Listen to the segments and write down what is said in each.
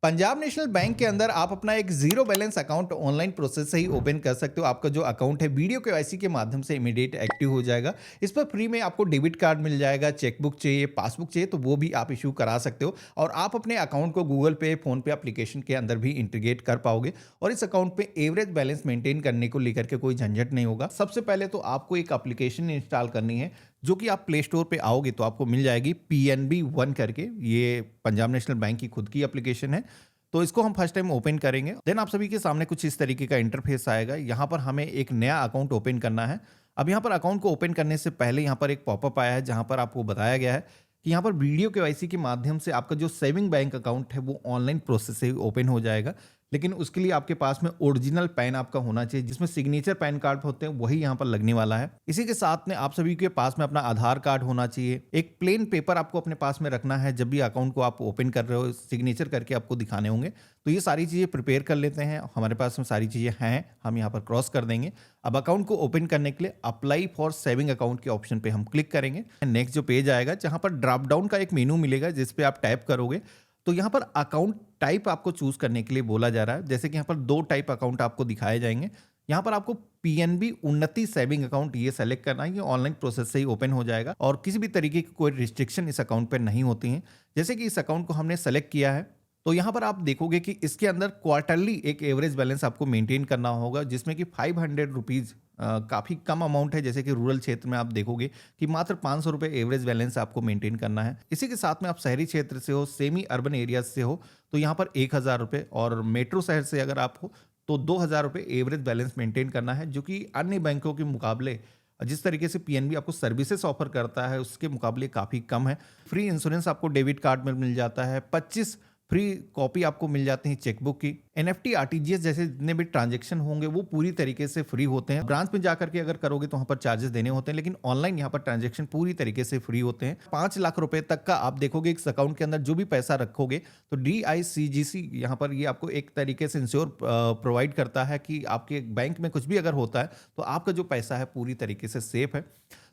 Punjab national bank के अंदर आप अपना एक zero balance account online process से ही ओपन कर सकते हो। आपका जो अकाउंट है वीडियो केवाईसी के माध्यम से इमीडिएट एक्टिव हो जाएगा। इस पर फ्री में आपको डेबिट कार्ड मिल जाएगा, चेकबुक चाहिए, पासबुक चाहिए तो वो भी आप इश्यू करा सकते हो और आप अपने अकाउंट को गूगल पे, फ़ोन पे एप्लीकेशन के अंदर भी इंटीग्रेट कर पाओगे और इस अकाउंट पे एवरेज बैलेंस मेंटेन करने को लेकर के कोई झंझट नहीं होगा। सबसे पहले तो आपको एक एप्लीकेशन इंस्टॉल करनी है, जो कि आप प्ले स्टोर पे आओगे तो आपको मिल जाएगी पीएनबी वन करके। ये पंजाब नेशनल बैंक की खुद की एप्लीकेशन है। तो इसको हम फर्स्ट टाइम ओपन करेंगे। देन आप सभी के सामने कुछ इस तरीके का इंटरफेस आएगा। यहाँ पर हमें एक नया अकाउंट ओपन करना है। अब यहाँ पर अकाउंट को ओपन करने से पहले यहाँ पर एक पॉपअप आया है, जहाँ पर आपको बताया गया है कि यहाँ पर वीडियो केवाईसी के माध्यम से आपका जो सेविंग बैंक अकाउंट है वो ऑनलाइन प्रोसेस से ही ओपन हो जाएगा। लेकिन उसके लिए आपके पास में ओरिजिनल पैन आपका होना चाहिए, जिसमें सिग्नेचर पैन कार्ड होते हैं वही यहाँ पर लगने वाला है। इसी के साथ में आप सभी के पास में अपना आधार कार्ड होना चाहिए। एक प्लेन पेपर आपको अपने पास में रखना है, जब भी अकाउंट को आप ओपन कर रहे हो सिग्नेचर करके आपको दिखाने होंगे। तो ये सारी चीज़ें प्रिपेयर कर लेते हैं। हमारे पास में सारी चीज़ें हैं, हम यहाँ पर क्रॉस कर देंगे। अब अकाउंट को ओपन करने के लिए अप्लाई फॉर सेविंग अकाउंट के ऑप्शन पे हम क्लिक करेंगे। नेक्स्ट जो पेज आएगा, जहाँ पर ड्रॉप डाउन का एक मेनू मिलेगा, जिस पे आप टैप करोगे तो यहाँ पर अकाउंट टाइप आपको चूज करने के लिए बोला जा रहा है। जैसे कि यहाँ पर दो टाइप अकाउंट आपको दिखाए जाएंगे। यहाँ पर आपको पीएनबी उन्नति सेविंग अकाउंट ये सेलेक्ट करना है। ये ऑनलाइन प्रोसेस से ही ओपन हो जाएगा और किसी भी तरीके की कोई रिस्ट्रिक्शन इस अकाउंट पर नहीं होती हैं। जैसे कि इस अकाउंट को हमने सेलेक्ट किया है, तो यहाँ पर आप देखोगे कि इसके अंदर क्वार्टरली एक एवरेज बैलेंस आपको मेंटेन करना होगा, जिसमें कि 500 रुपीज़ काफ़ी कम अमाउंट है। जैसे कि रूरल क्षेत्र में आप देखोगे कि मात्र 500 रुपये एवरेज बैलेंस आपको मेंटेन करना है। इसी के साथ में आप शहरी क्षेत्र से हो, सेमी अर्बन एरियाज से हो, तो यहाँ पर 1000 रुपये, और मेट्रो शहर से अगर आप हो तो 2000 रुपये एवरेज बैलेंस मेंटेन करना है, जो कि अन्य बैंकों के मुकाबले जिस तरीके से पीएनबी आपको सर्विसेज ऑफर करता है उसके मुकाबले काफ़ी कम है। फ्री इंश्योरेंस आपको डेबिट कार्ड में मिल जाता है। 25 फ्री कॉपी आपको मिल जाती है चेकबुक की। एनएफटी, आरटीजीएस जैसे जितने भी ट्रांजैक्शन होंगे वो पूरी तरीके से फ्री होते हैं। ब्रांच में जाकर के अगर करोगे तो वहाँ पर चार्जेस देने होते हैं, लेकिन ऑनलाइन यहाँ पर ट्रांजैक्शन पूरी तरीके से फ्री होते हैं। 5 लाख रुपए तक का आप देखोगे इस अकाउंट के अंदर जो भी पैसा रखोगे तो DICGC यहाँ पर ये आपको एक तरीके से इंश्योर प्रोवाइड करता है कि आपके बैंक में कुछ भी अगर होता है तो आपका जो पैसा है पूरी तरीके से सेफ है।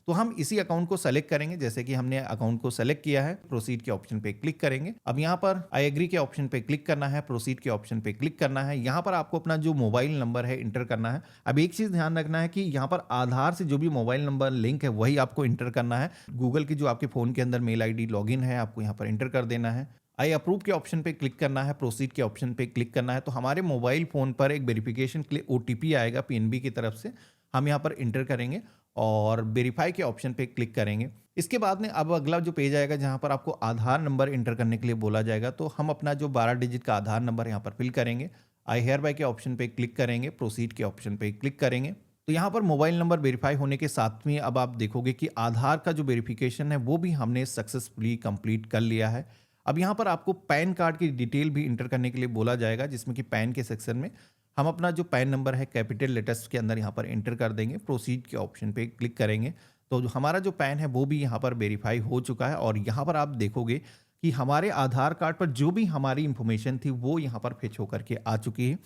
तो हम इसी अकाउंट को सेलेक्ट करेंगे। जैसे कि हमने अकाउंट को सेलेक्ट किया है, प्रोसीड के ऑप्शन पे क्लिक करेंगे। अब यहाँ पर आई एग्री के ऑप्शन पे क्लिक करना है, प्रोसीड के ऑप्शन पे क्लिक करना है। यहाँ पर आपको अपना जो मोबाइल नंबर है इंटर करना है। अब एक चीज़ ध्यान रखना है कि यहाँ पर आधार से जो भी मोबाइल नंबर लिंक है वही आपको इंटर करना है। गूगल की जो आपके फ़ोन के अंदर मेल आईडी लॉगिन है आपको यहाँ पर इंटर कर देना है। आई अप्रूव के ऑप्शन पे क्लिक करना है, प्रोसीड के ऑप्शन पे क्लिक करना है। तो हमारे मोबाइल फ़ोन पर एक वेरिफिकेशन के लिए ओटीपी आएगा पीएनबी की तरफ से, हम यहाँ पर इंटर करेंगे और वेरीफाई के ऑप्शन पे क्लिक करेंगे। इसके बाद में अब अगला जो पेज आएगा जहाँ पर आपको आधार नंबर इंटर करने के लिए बोला जाएगा। तो हम अपना जो 12 डिजिट का आधार नंबर यहाँ पर फिल करेंगे। आई हेयर बाय के ऑप्शन पे क्लिक करेंगे, प्रोसीड के ऑप्शन पे क्लिक करेंगे। तो यहाँ पर मोबाइल नंबर वेरीफाई होने के साथ में अब आप देखोगे कि आधार का जो वेरिफिकेशन है वो भी हमने सक्सेसफुली कंप्लीट कर लिया है। अब यहाँ पर आपको पैन कार्ड की डिटेल भी इंटर करने के लिए बोला जाएगा, जिसमें कि पैन के सेक्शन में हम अपना जो पैन नंबर है कैपिटल लेटर्स के अंदर यहाँ पर एंटर कर देंगे। प्रोसीड के ऑप्शन पे क्लिक करेंगे तो जो हमारा जो पैन है वो भी यहाँ पर वेरीफाई हो चुका है और यहाँ पर आप देखोगे कि हमारे आधार कार्ड पर जो भी हमारी इंफॉर्मेशन थी वो यहाँ पर फेच होकर के आ चुकी है।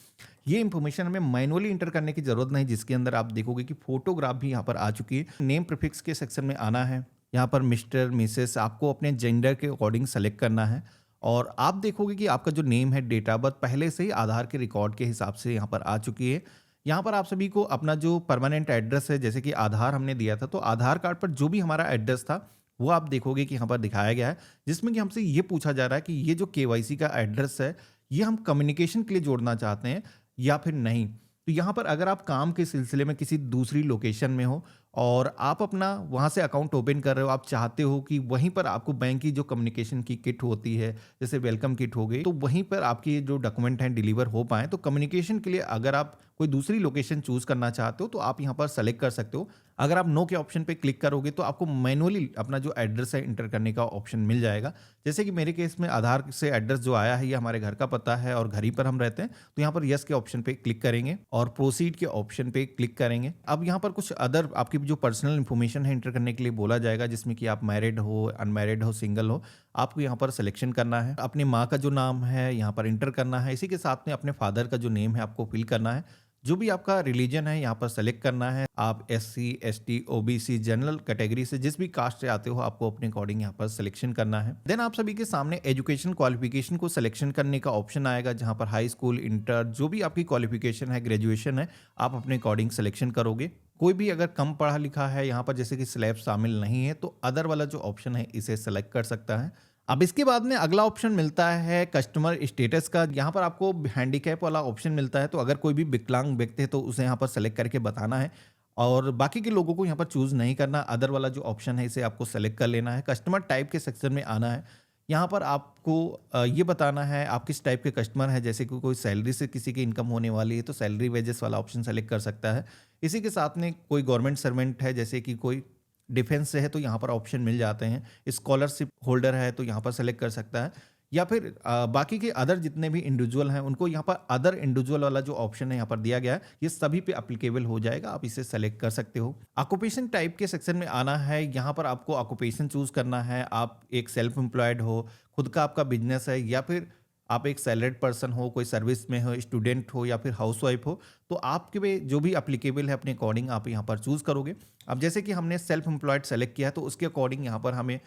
ये इंफॉर्मेशन हमें मैनुअली इंटर करने की ज़रूरत नहीं, जिसके अंदर आप देखोगे कि फोटोग्राफ भी यहाँ पर आ चुकी है। नेम प्रीफिक्स के सेक्शन में आना है। यहाँ पर मिस्टर, मिसेस आपको अपने जेंडर के अकॉर्डिंग सेलेक्ट करना है और आप देखोगे कि आपका जो नेम है, डेट ऑफ बर्थ पहले से ही आधार के रिकॉर्ड के हिसाब से यहाँ पर आ चुकी है। यहाँ पर आप सभी को अपना जो परमानेंट एड्रेस है, जैसे कि आधार हमने दिया था तो आधार कार्ड पर जो भी हमारा एड्रेस था वो आप देखोगे कि यहाँ पर दिखाया गया है, जिसमें कि हमसे ये पूछा जा रहा है कि ये जो केवाईसी का एड्रेस है ये हम कम्युनिकेशन के लिए जोड़ना चाहते हैं या फिर नहीं। तो यहाँ पर अगर आप काम के सिलसिले में किसी दूसरी लोकेशन में हो और आप अपना वहाँ से अकाउंट ओपन कर रहे हो, आप चाहते हो कि वहीं पर आपको बैंक की जो कम्युनिकेशन की किट होती है, जैसे वेलकम किट हो गई, तो वहीं पर आपकी जो डॉक्यूमेंट हैं डिलीवर हो पाएँ। तो कम्युनिकेशन के लिए अगर आप कोई दूसरी लोकेशन चूज़ करना चाहते हो तो आप यहाँ पर सेलेक्ट कर सकते हो। अगर आप नो के ऑप्शन पे क्लिक करोगे तो आपको मैनुअली अपना जो एड्रेस है इंटर करने का ऑप्शन मिल जाएगा। जैसे कि मेरे केस में आधार से एड्रेस जो आया है ये हमारे घर का पता है और घर ही पर हम रहते हैं, तो यहाँ पर यस के ऑप्शन पे क्लिक करेंगे और प्रोसीड के ऑप्शन पे क्लिक करेंगे। अब यहाँ पर कुछ अदर आपकी जो पर्सनल इन्फॉर्मेशन है इंटर करने के लिए बोला जाएगा, जिसमें कि आप मैरिड हो, अनमैरिड हो, सिंगल हो, आपको यहाँ पर सिलेक्शन करना है। अपनी माँ का जो नाम है यहाँ पर इंटर करना है। इसी के साथ में अपने फादर का जो नेम है आपको फिल करना है। जो भी आपका रिलीजन है यहाँ पर सेलेक्ट करना है। आप SC, ST, OBC, general category से जिस भी कास्ट से आते हो आपको अपने अकॉर्डिंग यहाँ पर सिलेक्शन करना है। देन आप सभी के सामने एजुकेशन क्वालिफिकेशन को सिलेक्शन करने का ऑप्शन आएगा, जहाँ पर हाई स्कूल, इंटर, जो भी आपकी क्वालिफिकेशन है, ग्रेजुएशन है, आप अपने अकॉर्डिंग सिलेक्शन करोगे। कोई भी अगर कम पढ़ा लिखा है यहाँ पर जैसे कि स्लैब शामिल नहीं है तो अदर वाला जो ऑप्शन है इसे सेलेक्ट कर सकता है। अब इसके बाद में अगला ऑप्शन मिलता है कस्टमर स्टेटस का। यहाँ पर आपको हैंडीकैप वाला ऑप्शन मिलता है, तो अगर कोई भी विकलांग व्यक्ति है तो उसे यहाँ पर सेलेक्ट करके बताना है और बाकी के लोगों को यहाँ पर चूज नहीं करना। अदर वाला जो ऑप्शन है इसे आपको सेलेक्ट कर लेना है। कस्टमर टाइप के सेक्शन में आना है। यहाँ पर आपको ये बताना है आप किस टाइप के कस्टमर है, जैसे कि कोई सैलरी से किसी की इनकम होने वाली है तो सैलरी वेजेस वाला ऑप्शन सेलेक्ट कर सकता है। इसी के साथ में कोई गवर्नमेंट सर्वेंट है, जैसे कि कोई डिफेंस से है तो यहाँ पर ऑप्शन मिल जाते हैं। स्कॉलरशिप होल्डर है तो यहाँ पर सेलेक्ट कर सकता है, या फिर बाकी के अदर जितने भी इंडिविजुअल हैं उनको यहाँ पर अदर इंडिविजुअल वाला जो ऑप्शन है यहाँ पर दिया गया है ये सभी पे अप्लीकेबल हो जाएगा, आप इसे सेलेक्ट कर सकते हो। ऑक्यूपेशन टाइप के सेक्शन में आना है। यहाँ पर आपको ऑक्यूपेशन चूज करना है। आप एक सेल्फ एम्प्लॉयड हो, खुद का आपका बिजनेस है, या फिर आप एक सैलरीड पर्सन हो, कोई सर्विस में हो, स्टूडेंट हो या फिर हाउसवाइफ हो, तो आपके पे जो भी अप्लीकेबल है अपने अकॉर्डिंग आप यहाँ पर चूज करोगे। अब जैसे कि हमने सेल्फ एम्प्लॉयड सेलेक्ट किया है तो उसके अकॉर्डिंग यहाँ पर हमें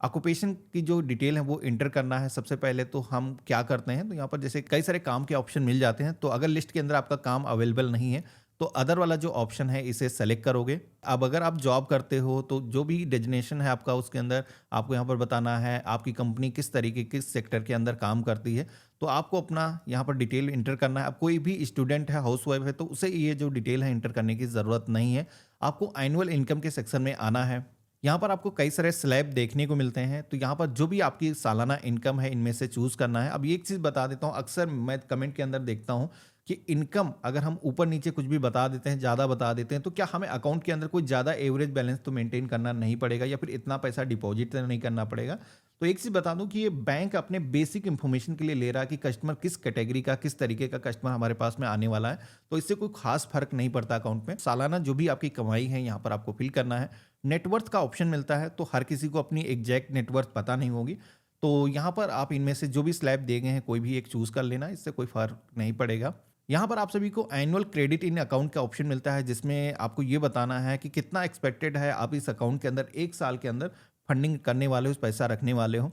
ऑक्यूपेशन की जो डिटेल है वो इंटर करना है। सबसे पहले तो हम क्या करते हैं, तो यहाँ पर जैसे कई सारे काम के ऑप्शन मिल जाते हैं, तो अगर लिस्ट के अंदर आपका काम अवेलेबल नहीं है तो अदर वाला जो ऑप्शन है इसे सेलेक्ट करोगे। अब अगर आप जॉब करते हो तो जो भी डेजिग्नेशन है आपका उसके अंदर आपको यहाँ पर बताना है आपकी कंपनी किस तरीके किस सेक्टर के अंदर काम करती है, तो आपको अपना यहाँ पर डिटेल इंटर करना है। अब कोई भी स्टूडेंट है, हाउसवाइफ है, तो उसे ये जो डिटेल है इंटर करने की ज़रूरत नहीं है। आपको एनुअल इनकम के सेक्शन में आना है। यहाँ पर आपको कई सारे स्लैब देखने को मिलते हैं, तो यहाँ पर जो भी आपकी सालाना इनकम है इनमें से चूज करना है। अब एक चीज़ बता देता हूँ, अक्सर मैं कमेंट के अंदर देखता हूँ कि इनकम अगर हम ऊपर नीचे कुछ भी बता देते हैं, ज़्यादा बता देते हैं, तो क्या हमें अकाउंट के अंदर कोई ज़्यादा एवरेज बैलेंस तो मेंटेन करना नहीं पड़ेगा या फिर इतना पैसा डिपॉजिट तो नहीं करना पड़ेगा। तो एक चीज़ बता दूं कि ये बैंक अपने बेसिक इंफॉर्मेशन के लिए ले रहा है कि कस्टमर किस कैटेगरी का, किस तरीके का कस्टमर हमारे पास में आने वाला है, तो इससे कोई खास फर्क नहीं पड़ता अकाउंट में। सालाना जो भी आपकी कमाई है यहाँ पर आपको फिल करना है। नेटवर्थ का ऑप्शन मिलता है, तो हर किसी को अपनी एग्जैक्ट नेटवर्थ पता नहीं होगी, तो यहाँ पर आप इनमें से जो भी स्लैब दिए गए हैं कोई भी एक चूज कर लेना, इससे कोई फर्क नहीं पड़ेगा। यहाँ पर आप सभी को एनुअल क्रेडिट इन अकाउंट का ऑप्शन मिलता है, जिसमें आपको ये बताना है कि कितना एक्सपेक्टेड है आप इस अकाउंट के अंदर एक साल के अंदर फंडिंग करने वाले हो, पैसा रखने वाले हो।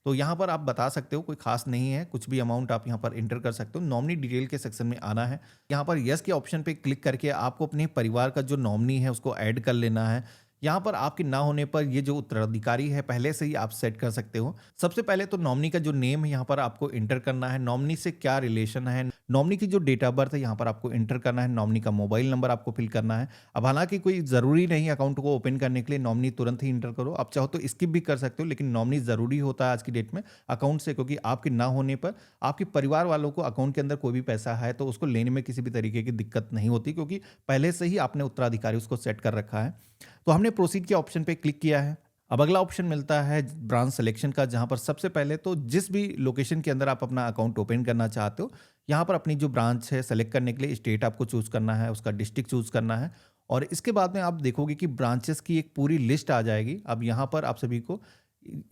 तो यहाँ पर आप बता सकते हो, कोई खास नहीं है, कुछ भी अमाउंट आप यहाँ पर इंटर कर सकते हो। नॉमिनी डिटेल के सेक्शन में आना है। यहाँ पर यस के ऑप्शन पे क्लिक करके आपको अपने परिवार का जो नॉमिनी है उसको ऐड कर लेना है। यहाँ पर आपके ना होने पर ये जो उत्तराधिकारी है पहले से ही आप सेट कर सकते हो। सबसे पहले तो नॉमिनी का जो नेम है यहाँ पर आपको इंटर करना है, नॉमिनी से क्या रिलेशन है, नॉमिनी की जो डेट ऑफ बर्थ है यहाँ पर आपको इंटर करना है, नॉमिनी का मोबाइल नंबर आपको फिल करना है। अब हालांकि कोई ज़रूरी नहीं अकाउंट को ओपन करने के लिए नॉमिनी तुरंत ही इंटर करो, आप चाहो तो स्किप भी कर सकते हो, लेकिन नॉमिनी ज़रूरी होता है आज की डेट में अकाउंट से, क्योंकि आपके ना होने पर आपके परिवार वालों को अकाउंट के अंदर कोई भी पैसा है तो उसको लेने में किसी भी तरीके की दिक्कत नहीं होती, क्योंकि पहले से ही आपने उत्तराधिकारी उसको सेट कर रखा है। तो हमने प्रोसीड के ऑप्शन पे क्लिक किया है। अब अगला ऑप्शन मिलता है ब्रांच सिलेक्शन का, जहां पर सबसे पहले तो जिस भी लोकेशन के अंदर आप अपना अकाउंट ओपन करना चाहते हो यहाँ पर अपनी जो ब्रांच है सेलेक्ट करने के लिए स्टेट आपको चूज करना है, उसका डिस्ट्रिक्ट चूज करना है, और इसके बाद में आप देखोगे कि ब्रांचेस की एक पूरी लिस्ट आ जाएगी। अब यहाँ पर आप सभी को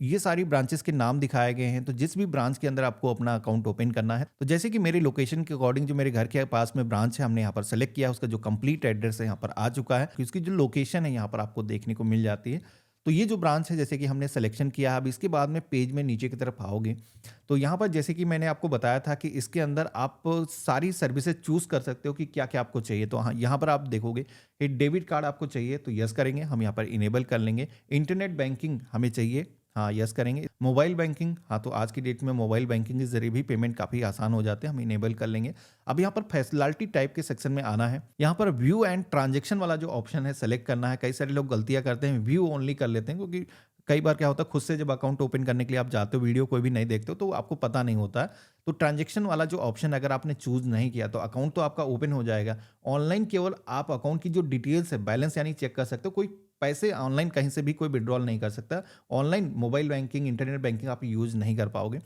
ये सारी ब्रांचेस के नाम दिखाए गए हैं, तो जिस भी ब्रांच के अंदर आपको अपना अकाउंट ओपन करना है, तो जैसे कि मेरी लोकेशन के अकॉर्डिंग जो मेरे घर के पास में ब्रांच है हमने यहाँ पर सेलेक्ट किया, उसका जो कंप्लीट एड्रेस है यहाँ पर आ चुका है, उसकी जो लोकेशन है यहाँ पर आपको देखने को मिल जाती है। तो ये जो ब्रांच है जैसे कि हमने सिलेक्शन किया है, अब इसके बाद में पेज में नीचे की तरफ आओगे तो यहाँ पर जैसे कि मैंने आपको बताया था कि इसके अंदर आप सारी सर्विसेज चूज कर सकते हो कि क्या क्या आपको चाहिए। तो हाँ, यहाँ पर आप देखोगे कि डेबिट कार्ड आपको चाहिए तो यस करेंगे, हम यहाँ पर इनेबल कर लेंगे। इंटरनेट बैंकिंग हमें चाहिए, हाँ यस करेंगे। मोबाइल बैंकिंग, हाँ तो आज की डेट में मोबाइल बैंकिंग के जरिए भी पेमेंट काफ़ी आसान हो जाते हैं, हम इनेबल कर लेंगे। अब यहाँ पर फैसिलिटी टाइप के सेक्शन में आना है। यहाँ पर व्यू एंड ट्रांजेक्शन वाला जो ऑप्शन है सेलेक्ट करना है। कई सारे लोग गलतियाँ करते हैं, व्यू ओनली कर लेते हैं, क्योंकि कई बार क्या होता है खुद से जब अकाउंट ओपन करने के लिए आप जाते हो वीडियो कोई भी नहीं देखते हो तो आपको पता नहीं होता है। तो ट्रांजेक्शन वाला जो ऑप्शन अगर आपने चूज नहीं किया तो अकाउंट तो आपका ओपन हो जाएगा, ऑनलाइन केवल आप अकाउंट की जो डिटेल्स है बैलेंस यानी चेक कर सकते हो, कोई पैसे ऑनलाइन कहीं से भी कोई विड्रॉल नहीं कर सकता। Online mobile banking, internet banking आप यूज नहीं कर पाओगे।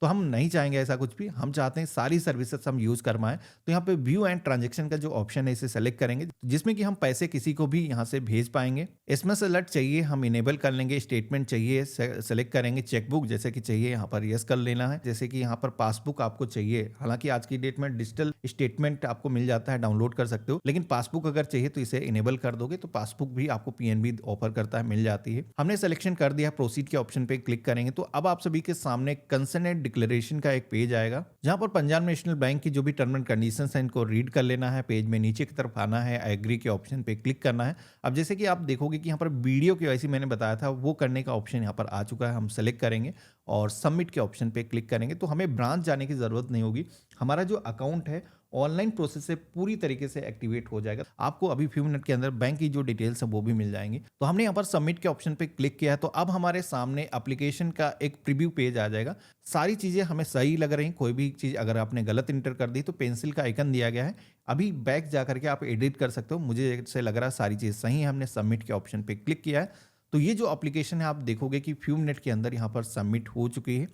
तो हम नहीं चाहेंगे ऐसा कुछ भी, हम चाहते हैं सारी सर्विसेज हम यूज़ कर पाएँ। तो यहाँ पे व्यू एंड ट्रांजैक्शन का जो ऑप्शन है इसे सेलेक्ट करेंगे, जिसमें कि हम पैसे किसी को भी यहाँ से भेज पाएँगे। एसएमएस अलर्ट चाहिए हम इनेबल कर लेंगे, स्टेटमेंट चाहिए सेलेक्ट करेंगे, चेकबुक जैसे कि चाहिए यहाँ पर यस कर लेना है। जैसे कि यहाँ पर पासबुक आपको चाहिए, हालाँकि आज की डेट में डिजिटल स्टेटमेंट आपको मिल जाता है, डाउनलोड कर सकते हो, लेकिन पासबुक अगर चाहिए तो इसे इनेबल कर दोगे तो पासबुक भी आपको पीएनबी ऑफर करता है, मिल जाती है। हमने सिलेक्शन कर दिया, प्रोसीड के ऑप्शन पे क्लिक करेंगे तो अब आप सभी के सामने कंसर्न एंड डिक्लेरेशन का एक पेज आएगा, जहां पर पंजाब नेशनल बैंक की जो भी टर्म एंड कंडीशंस हैं इनको रीड कर लेना है। पेज में नीचे की तरफ आना है, एग्री के ऑप्शन पे क्लिक करना है। अब जैसे कि आप देखोगे कि यहाँ पर वीडियो केवाईसी मैंने बताया था वो करने का ऑप्शन यहाँ पर आ चुका है, हम सेलेक्ट करेंगे और सबमिट के ऑप्शन पे क्लिक करेंगे तो हमें ब्रांच जाने की जरूरत नहीं होगी। हमारा जो अकाउंट है ऑनलाइन प्रोसेस से पूरी तरीके से एक्टिवेट हो जाएगा। आपको अभी फ्यू मिनट के अंदर बैंक की जो डिटेल्स है वो भी मिल जाएंगी। तो हमने यहाँ पर सबमिट के ऑप्शन पे क्लिक किया है तो अब हमारे सामने एप्लीकेशन का एक प्रीव्यू पेज आ जाएगा। सारी चीज़ें हमें सही लग रही हैं, कोई भी चीज़ अगर आपने गलत इंटर कर दी तो पेंसिल का आइकन दिया गया है, अभी बैक जा करके आप एडिट कर सकते हो। मुझे ऐसे लग रहा है सारी चीज़ सही है, हमने सबमिट के ऑप्शन पे क्लिक किया है। तो ये जो एप्लीकेशन है आप देखोगे कि फ्यू मिनट के अंदर यहाँ पर सबमिट हो चुकी है।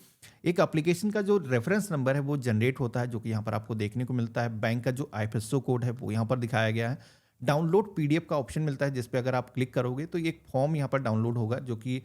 एक एप्लीकेशन का जो रेफरेंस नंबर है वो जनरेट होता है, जो कि यहाँ पर आपको देखने को मिलता है। बैंक का जो आईएफएसओ कोड है वो यहाँ पर दिखाया गया है। डाउनलोड पीडीएफ का ऑप्शन मिलता है, जिस पे अगर आप क्लिक करोगे तो एक फॉर्म यहाँ पर डाउनलोड होगा, जो कि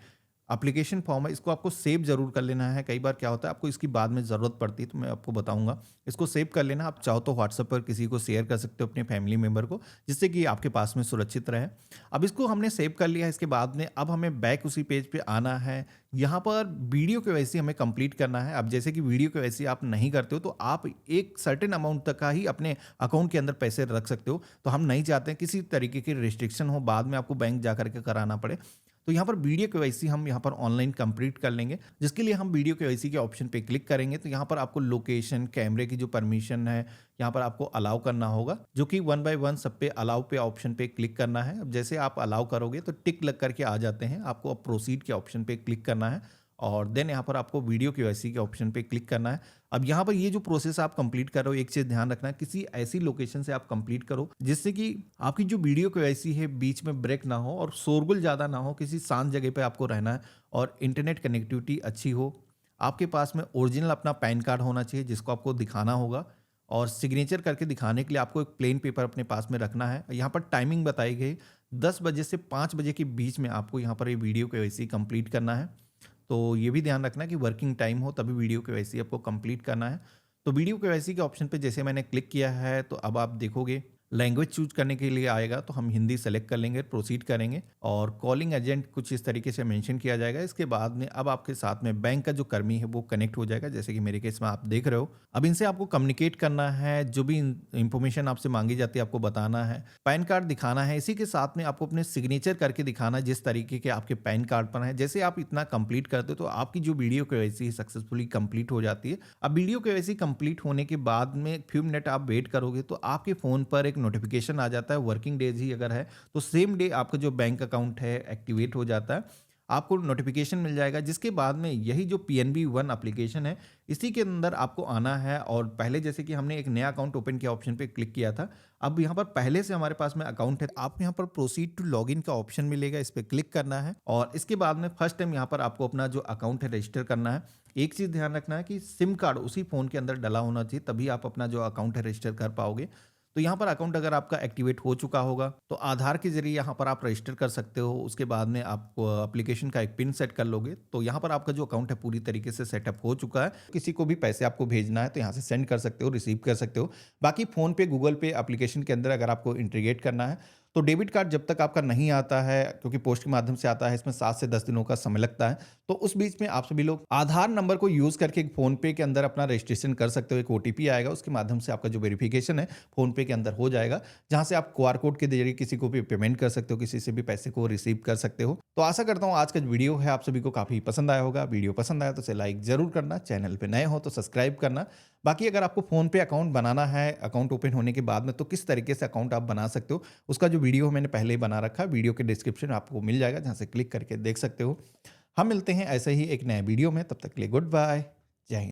एप्लीकेशन फॉर्म है। इसको आपको सेव जरूर कर लेना है। कई बार क्या होता है आपको इसकी बाद में ज़रूरत पड़ती है, तो मैं आपको बताऊंगा। इसको सेव कर लेना। आप चाहो तो व्हाट्सएप पर किसी को शेयर कर सकते हो, अपने फैमिली मेंबर को, जिससे कि आपके पास में सुरक्षित रहे। अब इसको हमने सेव कर लिया है। इसके बाद में अब हमें बैक उसी पेज पे आना है। यहाँ पर वीडियो केवाईसी हमें कंप्लीट करना है। अब जैसे कि वीडियो केवाईसी आप नहीं करते हो तो आप एक सर्टेन अमाउंट तक का ही अपने अकाउंट के अंदर पैसे रख सकते हो। तो हम नहीं चाहते हैं किसी तरीके की रिस्ट्रिक्शन हो, बाद में आपको बैंक जा करके कराना पड़े। तो यहाँ पर वीडियो केवाईसी हम यहाँ पर ऑनलाइन कंप्लीट कर लेंगे, जिसके लिए हम वीडियो केवाईसी के ऑप्शन पे क्लिक करेंगे। तो यहाँ पर आपको लोकेशन, कैमरे की जो परमिशन है यहाँ पर आपको अलाउ करना होगा, जो कि 1 बाय 1 सब पे अलाउ पे ऑप्शन पे क्लिक करना है। अब जैसे आप अलाउ करोगे तो टिक लग करके आ जाते हैं। आपको अब प्रोसीड के ऑप्शन पे क्लिक करना है और देन यहाँ पर आपको वीडियो केवाईसी के ऑप्शन पे क्लिक करना है। अब यहाँ पर ये जो प्रोसेस आप कंप्लीट कर रहे हो, एक चीज़ ध्यान रखना है, किसी ऐसी लोकेशन से आप कंप्लीट करो जिससे कि आपकी जो वीडियो केवाईसी है बीच में ब्रेक ना हो और शोरगुल ज़्यादा ना हो। किसी शांत जगह पे आपको रहना है और इंटरनेट कनेक्टिविटी अच्छी हो। आपके पास में ओरिजिनल अपना पैन कार्ड होना चाहिए, जिसको आपको दिखाना होगा, और सिग्नेचर करके दिखाने के लिए आपको एक प्लेन पेपर अपने पास में रखना है। यहाँ पर टाइमिंग बताई गई 10 बजे से 5 बजे के बीच में आपको यहाँ पर ये वीडियो केवाईसी कंप्लीट करना है। तो ये भी ध्यान रखना कि वर्किंग टाइम हो तभी वीडियो केवाईसी आपको कंप्लीट करना है। तो वीडियो केवाईसी के ऑप्शन पे जैसे मैंने क्लिक किया है तो अब आप देखोगे लैंग्वेज चूज करने के लिए आएगा, तो हम हिंदी सेलेक्ट कर लेंगे, प्रोसीड करेंगे और कॉलिंग एजेंट कुछ इस तरीके से मेंशन किया जाएगा। इसके बाद में अब आपके साथ में बैंक का जो कर्मी है वो कनेक्ट हो जाएगा, जैसे कि मेरे केस में आप देख रहे हो। अब इनसे आपको कम्युनिकेट करना है, जो भी इंफॉर्मेशन आपसे मांगी जाती है आपको बताना है, पैन कार्ड दिखाना है। इसी के साथ में आपको अपने सिग्नेचर करके दिखाना है जिस तरीके के आपके पैन कार्ड पर है। जैसे आप इतना कंप्लीट करते हो तो आपकी जो वीडियो केवाईसी सक्सेसफुली कंप्लीट हो जाती है। अब वीडियो केवाईसी कंप्लीट होने के बाद में फ्यू मिनट आप वेट करोगे तो आपके फोन पर एक नोटिफिकेशन आ जाता है। वर्किंग डेज ही अगर है तो सेम डे आपका जो बैंक अकाउंट है एक्टिवेट हो जाता है, आपको नोटिफिकेशन मिल जाएगा। जिसके बाद में यही जो पीएनबी 1 एप्लीकेशन है इसी के अंदर आपको आना है और पहले जैसे कि हमने एक नया अकाउंट ओपन किया ऑप्शन पे क्लिक किया था, अब यहाँ पर पहले से हमारे पास में अकाउंट है, आप यहाँ पर प्रोसीड टू लॉगिन का ऑप्शन मिलेगा, इस पर क्लिक करना है और इसके बाद में फर्स्ट टाइम यहाँ पर आपको अपना जो अकाउंट है रजिस्टर करना है। एक चीज़ ध्यान रखना है कि सिम कार्ड उसी फ़ोन के अंदर डला होना चाहिए, तभी आप अपना जो अकाउंट है रजिस्टर कर पाओगे। तो यहाँ पर अकाउंट अगर आपका एक्टिवेट हो चुका होगा तो आधार के जरिए यहाँ पर आप रजिस्टर कर सकते हो। उसके बाद में आप एप्लीकेशन का एक पिन सेट कर लोगे तो यहाँ पर आपका जो अकाउंट है पूरी तरीके से सेटअप हो चुका है। किसी को भी पैसे आपको भेजना है तो यहाँ से सेंड कर सकते हो, रिसीव कर सकते हो। बाकी फ़ोन पे, गूगल पे एप्लीकेशन के अंदर अगर आपको इंटीग्रेट करना है तो डेबिट कार्ड जब तक आपका नहीं आता है, क्योंकि पोस्ट के माध्यम से आता है, इसमें 7 से 10 दिनों का समय लगता है, तो उस बीच में आप सभी लोग आधार नंबर को यूज करके फोन पे के अंदर अपना रजिस्ट्रेशन कर सकते हो। एक ओटीपी आएगा, उसके माध्यम से आपका जो वेरिफिकेशन है फोन पे के अंदर हो जाएगा, जहां से आप क्यूआर कोड के जरिए किसी को भी पेमेंट कर सकते हो, किसी से भी पैसे को रिसीव कर सकते हो। तो आशा करता हूँ आज का जो वीडियो है आप सभी को काफी पसंद आया होगा। वीडियो पसंद आया तो इसे लाइक जरूर करना, चैनल पे नए हो तो सब्सक्राइब करना। बाकी अगर आपको फोन पे अकाउंट बनाना है, अकाउंट ओपन होने के बाद में, तो किस तरीके से अकाउंट आप बना सकते हो उसका जो वीडियो मैंने पहले ही बना रखा है, वीडियो के डिस्क्रिप्शन में आपको मिल जाएगा, जहां से क्लिक करके देख सकते हो। हम मिलते हैं ऐसे ही एक नए वीडियो में, तब तक के लिए गुड बाय।